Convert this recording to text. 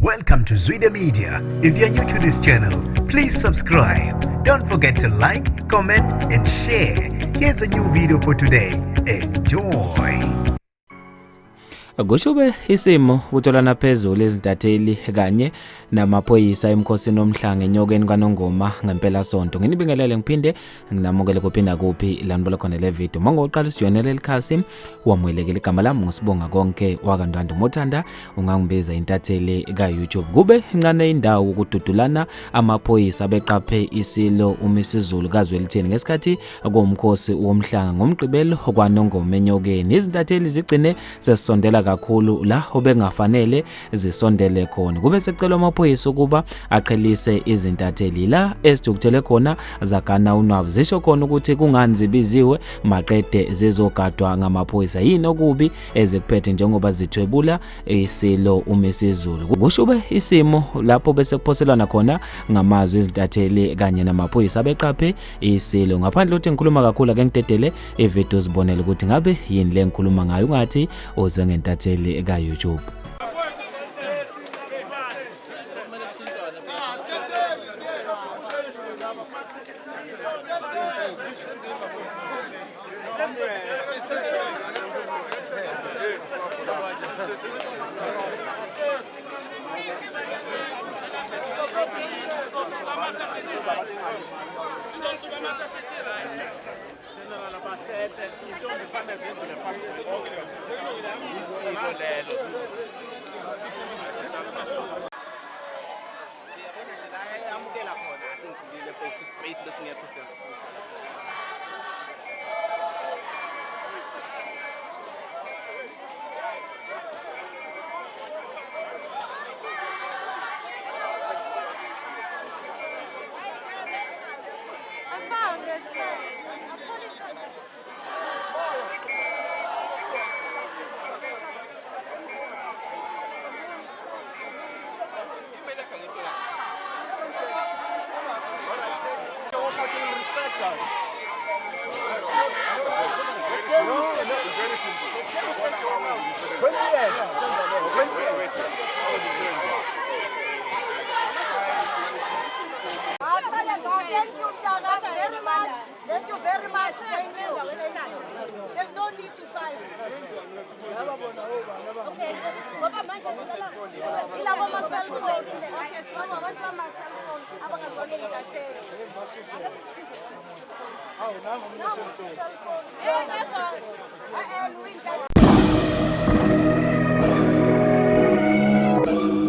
Welcome to Zwida Media. If you're new to this channel, please subscribe. Don't forget to like, comment, and share. Here's a new video for today. Enjoy. Kushube Isimo kududulana phezulu Izintatheli kanye Namaphoyisa emkhosini omhlanga eNyokeni kaNongoma ngempela sonto. Nginibingelele ngiphinde nginamukele kuphinda kuphi lanibona khona le video. Mangoqala sijoinele likhasi wamwelekele igama lami ngosibonga konke wakandwanda Mothanda ungangibiza Izintatheli kaYouTube. Kube incane indawo kududulana amaphoyisa beqaphe isilo umisizulu kaZwelithini ngesikhathi komkhosi womhlanga ngomgqibelo kwaNongoma eNyokeni. Izintatheli zigcine sesondela kakhulu la obengafanele zisondele khona. Kube secelwa amaphoyisa ukuba aqhelise Izintatheli la esijukutele khona zakana unwabu zisho khona ukuthi kungani zibiziwe maqede zizogadwa ngamaphoyisa yini okubi ezikuphethe njengoba zithwebula isilo umisizulu. Kushube Isimo lapho bese kuphoselwana khona ngamazwi Izintatheli kanye namaphoyisa beqaphe isilo. Ngaphandle ukuthi ngikhuluma kakhulu ake ngidedele ivideo zibonele ukuthi ngabe yini le ngikhuluma ngayo ungathi ozwe ngeNtatheli kaYouTube. Thank you very much. There's no need to fight. Okay.